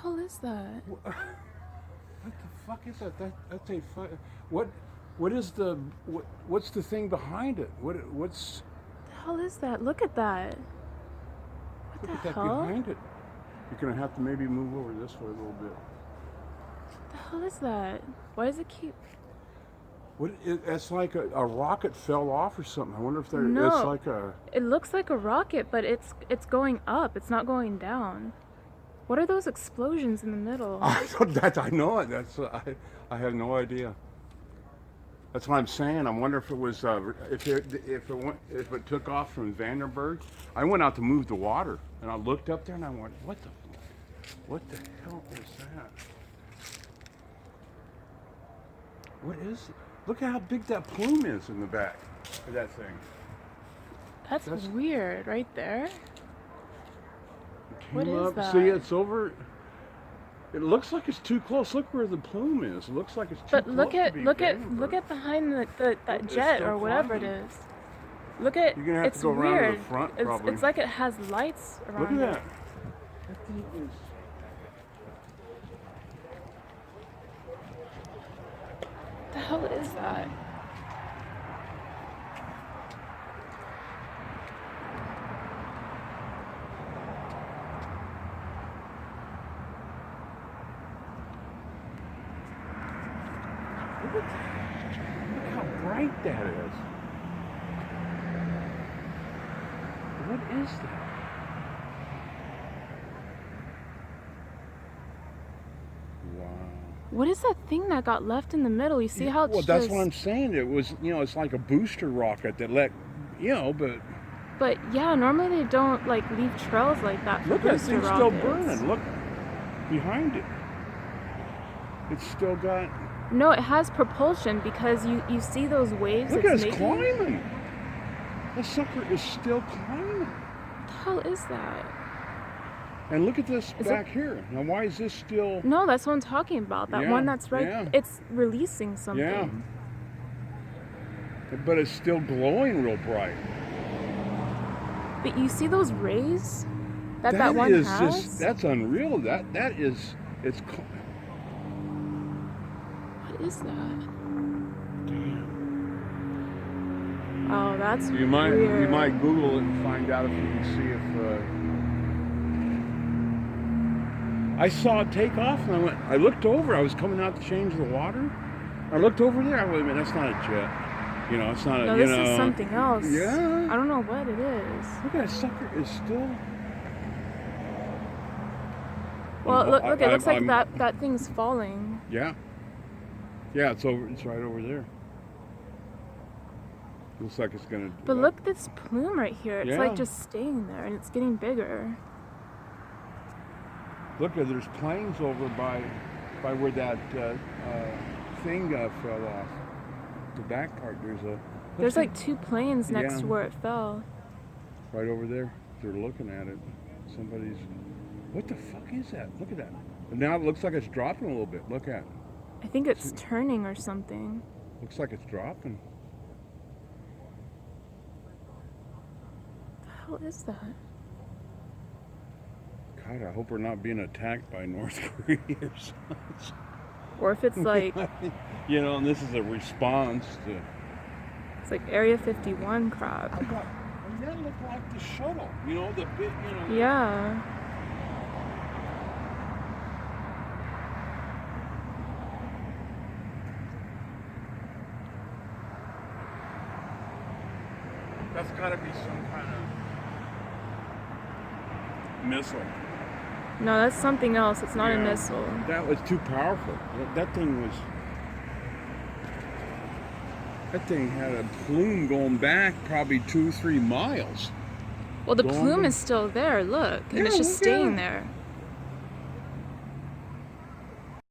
hell is that? What the fuck is that? That's a what? What is the what's the thing behind it? What's The hell is that? Look at that. What look the at that hell? behind it? You're gonna have to maybe move over this way a little bit. The hell is that? Why does it keep? It's like a rocket fell off or something. I wonder if it's No, like a. it looks like a rocket, but it's going up. It's not going down. What are those explosions in the middle? I know it. I had no idea. That's what I'm saying. I wonder if it was if it took off from Vandenberg. I went out to move the water, and I looked up there and I went, what the hell is that? What is it? Look at how big that plume is in the back of that thing. That's weird, right there. It What came is up. that? See, it's over. It looks like it's too close. Look where the plume is. It looks like it's too But close. look at to be look Vandenberg. at behind that It's jet still or whatever it climbing. is. Look at You're gonna have it's to go around weird. to the front, probably. It's like it has lights Look around at it. that. That thing is. What the hell is that? Look how bright that is. What is that? Wow. What is that thing that got left in the middle? You see how it's Well, that's just... what I'm saying. It was, it's like a booster rocket that but But yeah, normally they don't like leave trails like that for look, that booster thing's still rockets. burning. Look behind it. It's still got. No, it has propulsion because you see those waves Look at it's it making. climbing. That sucker is still climbing. What the hell is that? And look at this Is back here. Now, why is this still? No, that's what I'm talking about. That one Yeah, that's right. yeah. It's releasing something. Yeah. But it's still glowing real bright. But you see those rays that one is has? just, that's unreal. That is, it's. What is that? Damn. Oh, that's You might weird. Google it and find out if you can see if. I saw it take off and I looked over. I was coming out to change the water. I looked over there. I went, man, that's not a jet. It's not a. No, this is something else. Yeah. I don't know what it is. Look at that sucker is still. Well, look, it looks like that thing's falling. Yeah. Yeah, it's over. It's right over there. Looks like it's gonna. But look at this plume right here. It's Yeah. like just staying there, and it's getting bigger. Look, there's planes over by where that thing fell off. The back part. There's like two planes next Yeah. to where it fell. Right over there. They're looking at it. Somebody's. What the fuck is that? Look at that. And now it looks like it's dropping a little bit. Look at it. I think it's turning or something. Looks like it's dropping. What the hell is that? God, I hope we're not being attacked by North Korea or something. Or if it's like And this is a response to. it's like Area 51 crap. And that looked like the shuttle. The bit. Yeah. That's got to be some kind of missile. No, that's something else. It's not a missile. That was too powerful. That thing had a plume going back probably 2-3 miles. Well, the Going plume back. is still there. Look, and Yeah, it's just look at staying it. there.